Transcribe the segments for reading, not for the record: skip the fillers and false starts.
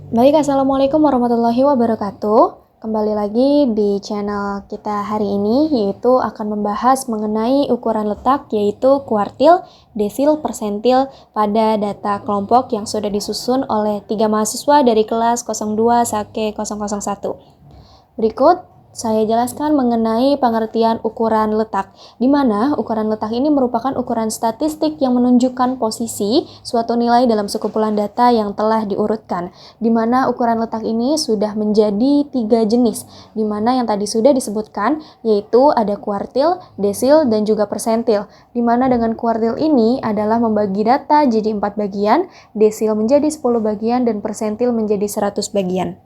Baik, Assalamualaikum warahmatullahi wabarakatuh. Kembali lagi di channel kita hari ini, yaitu akan membahas mengenai ukuran letak, yaitu kuartil, desil, persentil pada data kelompok yang sudah disusun oleh 3 mahasiswa dari kelas 02 Sake 001. Berikut saya jelaskan mengenai pengertian ukuran letak, di mana ukuran letak ini merupakan ukuran statistik yang menunjukkan posisi suatu nilai dalam sekumpulan data yang telah diurutkan, di mana ukuran letak ini sudah menjadi 3 jenis, di mana yang tadi sudah disebutkan, yaitu ada kuartil, desil, dan juga persentil, di mana dengan kuartil ini adalah membagi data jadi 4 bagian, desil menjadi 10 bagian, dan persentil menjadi 100 bagian.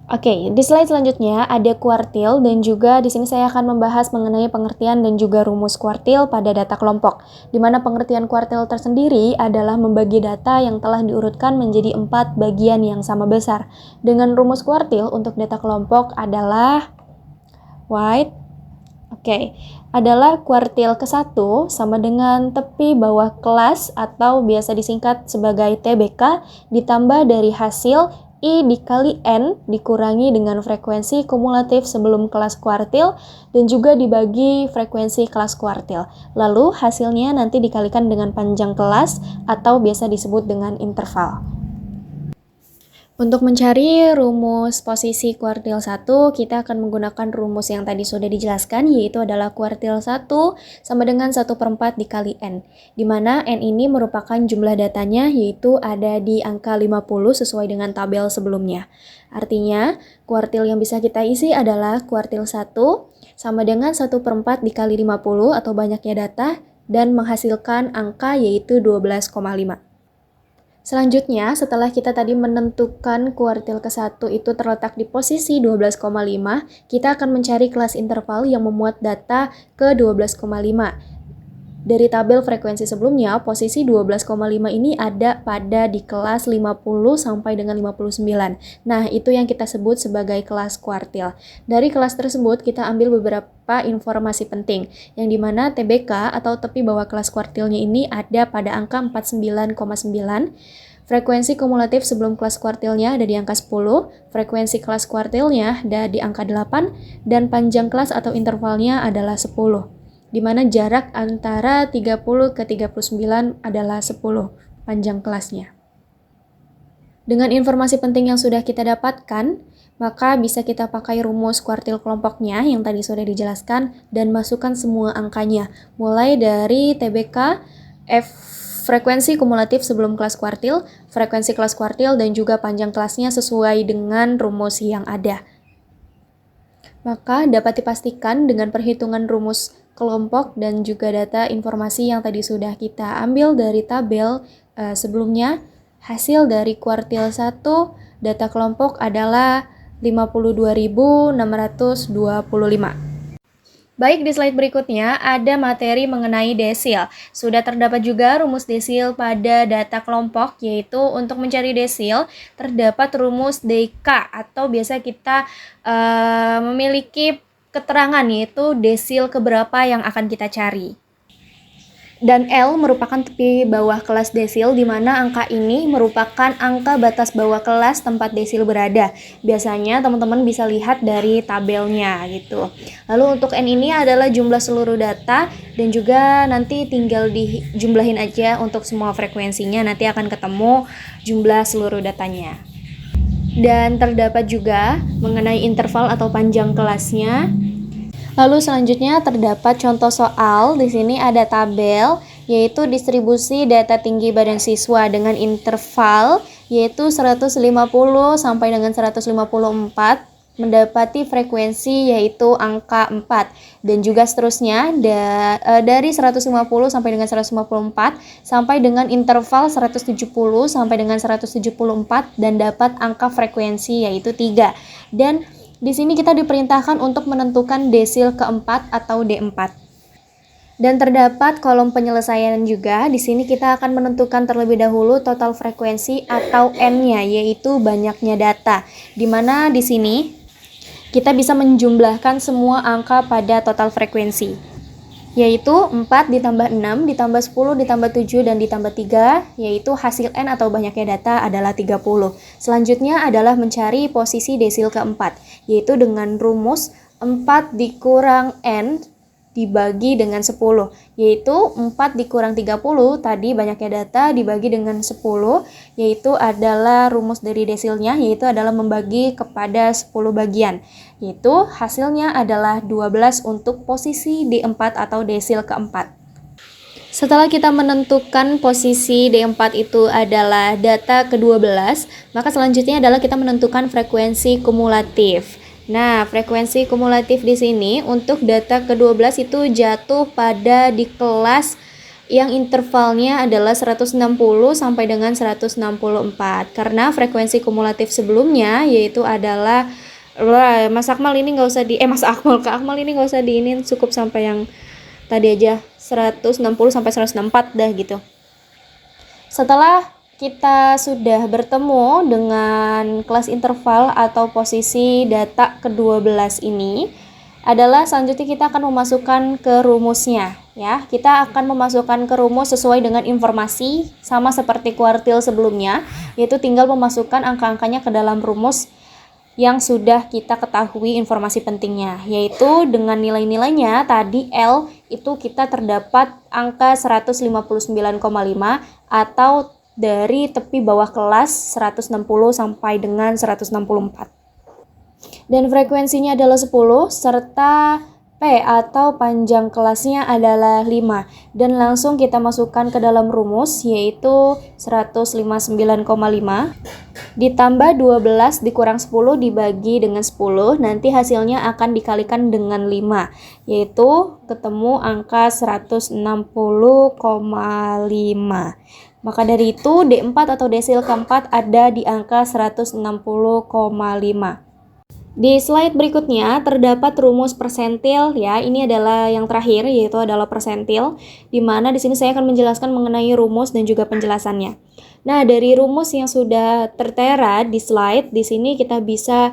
Oke, di slide selanjutnya ada kuartil dan juga di sini saya akan membahas mengenai pengertian dan juga rumus kuartil pada data kelompok. Di mana pengertian kuartil tersendiri adalah membagi data yang telah diurutkan menjadi 4 bagian yang sama besar. Dengan rumus kuartil untuk data kelompok adalah adalah kuartil ke-1 sama dengan tepi bawah kelas atau biasa disingkat sebagai TBK ditambah dari hasil I dikali N dikurangi dengan frekuensi kumulatif sebelum kelas kuartil dan juga dibagi frekuensi kelas kuartil. Lalu hasilnya nanti dikalikan dengan panjang kelas atau biasa disebut dengan interval. Untuk mencari rumus posisi kuartil 1, kita akan menggunakan rumus yang tadi sudah dijelaskan, yaitu adalah kuartil 1 sama dengan 1/4 dikali N, di mana N ini merupakan jumlah datanya, yaitu ada di angka 50 sesuai dengan tabel sebelumnya. Artinya, kuartil yang bisa kita isi adalah kuartil 1 sama dengan 1/4 dikali 50 atau banyaknya data, dan menghasilkan angka yaitu 12,5. Selanjutnya, setelah kita tadi menentukan kuartil ke-1 itu terletak di posisi 12,5, kita akan mencari kelas interval yang memuat data ke 12,5. Dari tabel frekuensi sebelumnya, posisi 12,5 ini ada pada di kelas 50 sampai dengan 59. Nah, itu yang kita sebut sebagai kelas kuartil. Dari kelas tersebut, kita ambil beberapa informasi penting, yang dimana TBK atau tepi bawah kelas kuartilnya ini ada pada angka 49,9. Frekuensi kumulatif sebelum kelas kuartilnya ada di angka 10, frekuensi kelas kuartilnya ada di angka 8, dan panjang kelas atau intervalnya adalah 10. Di mana jarak antara 30 ke 39 adalah 10 panjang kelasnya. Dengan informasi penting yang sudah kita dapatkan, maka bisa kita pakai rumus kuartil kelompoknya yang tadi sudah dijelaskan dan masukkan semua angkanya, mulai dari TBK, frekuensi kumulatif sebelum kelas kuartil, frekuensi kelas kuartil, dan juga panjang kelasnya sesuai dengan rumus yang ada. Maka dapat dipastikan dengan perhitungan rumus kelompok dan juga data informasi yang tadi sudah kita ambil dari tabel sebelumnya, hasil dari kuartil 1 data kelompok adalah 52.625. Baik, di slide berikutnya ada materi mengenai desil. Sudah terdapat juga rumus desil pada data kelompok, yaitu untuk mencari desil terdapat rumus DK atau biasa kita memiliki keterangan yaitu desil keberapa yang akan kita cari. Dan L merupakan tepi bawah kelas desil, di mana angka ini merupakan angka batas bawah kelas tempat desil berada. Biasanya teman-teman bisa lihat dari tabelnya gitu. Lalu untuk N ini adalah jumlah seluruh data dan juga nanti tinggal dijumlahin aja untuk semua frekuensinya, nanti akan ketemu jumlah seluruh datanya. Dan terdapat juga mengenai interval atau panjang kelasnya. Lalu selanjutnya terdapat contoh soal. Di sini ada tabel yaitu distribusi data tinggi badan siswa dengan interval yaitu 150 sampai dengan 154 mendapati frekuensi yaitu angka 4 dan juga seterusnya dari 150 sampai dengan 154 sampai dengan interval 170 sampai dengan 174 dan dapat angka frekuensi yaitu 3. Dan di sini kita diperintahkan untuk menentukan desil keempat atau D4. Dan terdapat kolom penyelesaian juga. Di sini kita akan menentukan terlebih dahulu total frekuensi atau N-nya, yaitu banyaknya data. Di mana di sini kita bisa menjumlahkan semua angka pada total frekuensi. yaitu 4 ditambah 6 ditambah 10 ditambah 7 dan ditambah 3, yaitu hasil N atau banyaknya data adalah 30. Selanjutnya adalah mencari posisi desil keempat, yaitu dengan rumus 4 dikurang N dibagi dengan 10, yaitu 4 dikurang 30, tadi banyaknya data dibagi dengan 10, yaitu adalah rumus dari desilnya, yaitu adalah membagi kepada 10 bagian, yaitu hasilnya adalah 12 untuk posisi D4 atau desil keempat. Setelah kita menentukan posisi D4 itu adalah data ke-12, maka selanjutnya adalah kita menentukan frekuensi kumulatif. Nah, frekuensi kumulatif di sini untuk data ke-12 itu jatuh pada di kelas yang intervalnya adalah 160 sampai dengan 164. Karena frekuensi kumulatif sebelumnya yaitu adalah Mas Akmal ini nggak usah Kak Akmal ini nggak usah diinin, cukup sampai yang tadi aja 160 sampai 164 dah gitu. Setelah kita sudah bertemu dengan kelas interval atau posisi data ke-12 ini, adalah selanjutnya kita akan memasukkan ke rumusnya ya. Kita akan memasukkan ke rumus sesuai dengan informasi sama seperti kuartil sebelumnya, yaitu tinggal memasukkan angka-angkanya ke dalam rumus yang sudah kita ketahui informasi pentingnya, yaitu dengan nilai-nilainya tadi L itu kita terdapat angka 159,5 atau dari tepi bawah kelas 160 sampai dengan 164. Dan frekuensinya adalah 10 serta P atau panjang kelasnya adalah 5. Dan langsung kita masukkan ke dalam rumus yaitu 159,5 ditambah 12 dikurang 10 dibagi dengan 10, nanti hasilnya akan dikalikan dengan 5, yaitu ketemu angka 160,5. Maka dari itu D4 atau desil keempat ada di angka 160,5. Di slide berikutnya terdapat rumus persentil ya. Ini adalah yang terakhir yaitu adalah persentil, di mana di sini saya akan menjelaskan mengenai rumus dan juga penjelasannya. Nah, dari rumus yang sudah tertera di slide di sini kita bisa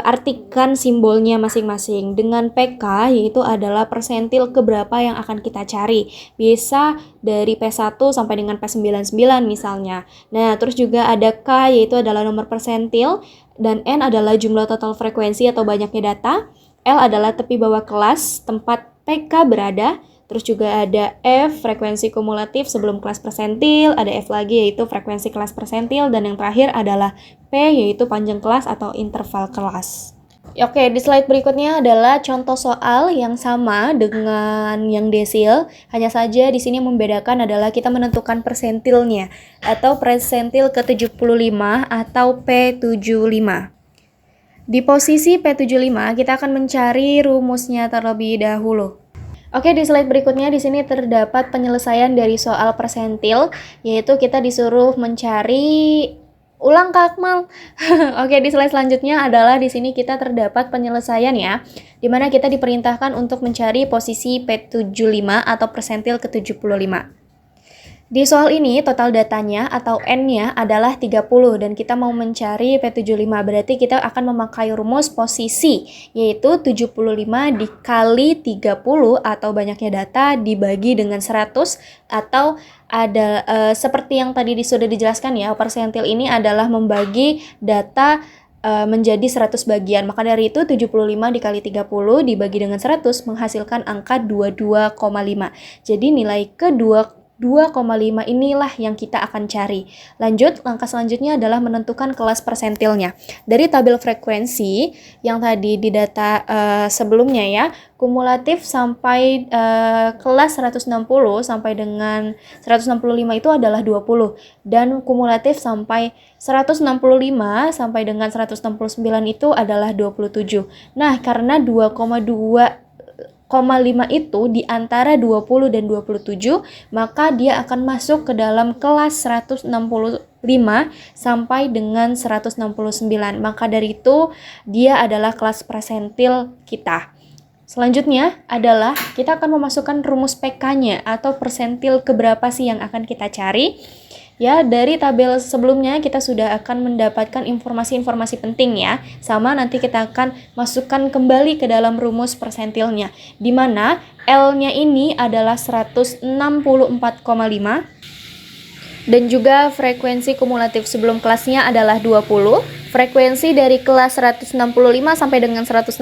artikan simbolnya masing-masing dengan PK, yaitu adalah persentil keberapa yang akan kita cari. Bisa dari P1 sampai dengan P99 misalnya. Nah, terus juga ada K yaitu adalah nomor persentil, dan N adalah jumlah total frekuensi atau banyaknya data. L adalah tepi bawah kelas tempat PK berada. Terus juga ada F, frekuensi kumulatif sebelum kelas persentil, ada F lagi yaitu frekuensi kelas persentil, dan yang terakhir adalah P yaitu panjang kelas atau interval kelas. Oke, di slide berikutnya adalah contoh soal yang sama dengan yang desil, hanya saja di sini membedakan adalah kita menentukan persentilnya atau persentil ke-75 atau P75. Di posisi P75 kita akan mencari rumusnya terlebih dahulu. Oke, di slide berikutnya di sini terdapat penyelesaian dari soal persentil, yaitu kita disuruh mencari ulang Kak Akmal. Oke, di slide selanjutnya adalah di sini kita terdapat penyelesaian ya, di mana kita diperintahkan untuk mencari posisi P75 atau persentil ke-75. Di soal ini total datanya atau N-nya adalah 30 dan kita mau mencari P75, berarti kita akan memakai rumus posisi yaitu 75 dikali 30 atau banyaknya data dibagi dengan 100, atau ada seperti yang tadi sudah dijelaskan ya, persentil ini adalah membagi data menjadi 100 bagian. Maka dari itu 75 dikali 30 dibagi dengan 100 menghasilkan angka 22,5. Jadi nilai ke-2,5 inilah yang kita akan cari. Lanjut, langkah selanjutnya adalah menentukan kelas persentilnya. Dari tabel frekuensi yang tadi di data sebelumnya ya, kumulatif sampai kelas 160 sampai dengan 165 itu adalah 20, dan kumulatif sampai 165 sampai dengan 169 itu adalah 27. Nah, karena 2,5 itu di antara 20 dan 27, maka dia akan masuk ke dalam kelas 165 sampai dengan 169. Maka dari itu dia adalah kelas persentil kita. Selanjutnya adalah kita akan memasukkan rumus PK-nya atau persentil keberapa sih yang akan kita cari, Ya, dari tabel sebelumnya kita sudah akan mendapatkan informasi-informasi penting ya. Sama nanti kita akan masukkan kembali ke dalam rumus persentilnya. Di mana L-nya ini adalah 164,5 dan juga frekuensi kumulatif sebelum kelasnya adalah 20. Frekuensi dari kelas 165 sampai dengan 169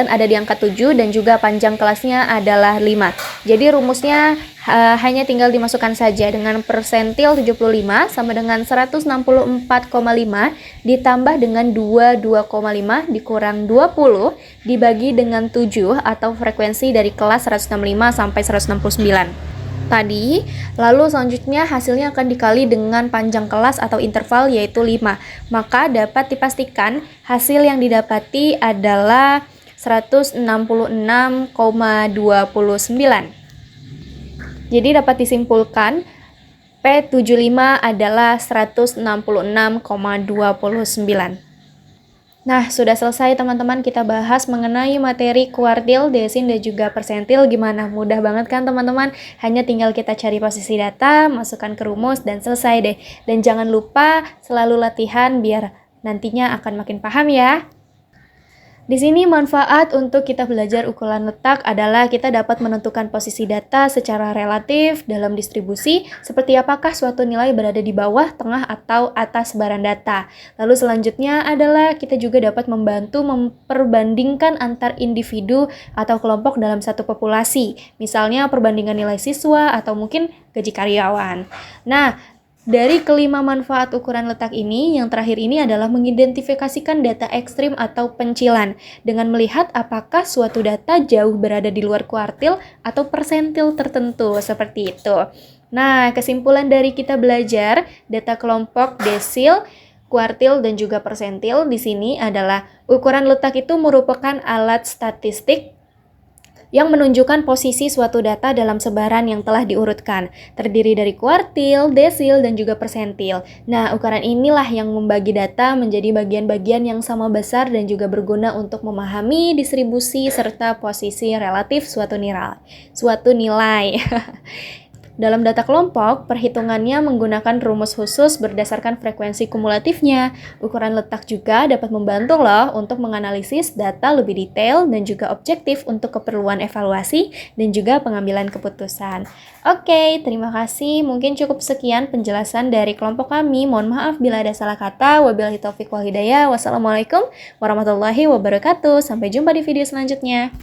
ada di angka 7 dan juga panjang kelasnya adalah 5. Jadi rumusnya hanya tinggal dimasukkan saja dengan persentil 75 sama dengan 164,5 ditambah dengan 22,5 dikurang 20 dibagi dengan 7 atau frekuensi dari kelas 165 sampai 169 tadi. Lalu selanjutnya hasilnya akan dikali dengan panjang kelas atau interval yaitu 5. Maka dapat dipastikan hasil yang didapati adalah 166,29. Jadi dapat disimpulkan P75 adalah 166,29. Nah, sudah selesai teman-teman kita bahas mengenai materi kuartil, desil, dan juga persentil. Gimana? Mudah banget kan teman-teman? Hanya tinggal kita cari posisi data, masukkan ke rumus, dan selesai deh. Dan jangan lupa selalu latihan biar nantinya akan makin paham ya. Di sini manfaat untuk kita belajar ukuran letak adalah kita dapat menentukan posisi data secara relatif dalam distribusi, seperti apakah suatu nilai berada di bawah, tengah, atau atas sebaran data. Lalu selanjutnya adalah kita juga dapat membantu memperbandingkan antar individu atau kelompok dalam satu populasi. Misalnya perbandingan nilai siswa atau mungkin gaji karyawan. Nah, dari kelima manfaat ukuran letak ini, yang terakhir ini adalah mengidentifikasikan data ekstrim atau pencilan dengan melihat apakah suatu data jauh berada di luar kuartil atau persentil tertentu, seperti itu. Nah, kesimpulan dari kita belajar data kelompok desil, kuartil, dan juga persentil di sini adalah ukuran letak itu merupakan alat statistik yang menunjukkan posisi suatu data dalam sebaran yang telah diurutkan, terdiri dari kuartil, desil, dan juga persentil. Nah, ukuran inilah yang membagi data menjadi bagian-bagian yang sama besar dan juga berguna untuk memahami distribusi serta posisi relatif suatu nilai. Dalam data kelompok, perhitungannya menggunakan rumus khusus berdasarkan frekuensi kumulatifnya. Ukuran letak juga dapat membantu loh untuk menganalisis data lebih detail dan juga objektif untuk keperluan evaluasi dan juga pengambilan keputusan. Oke, terima kasih. Mungkin cukup sekian penjelasan dari kelompok kami. Mohon maaf bila ada salah kata. Wabillahi taufiq wal hidayah. Wassalamualaikum warahmatullahi wabarakatuh. Sampai jumpa di video selanjutnya.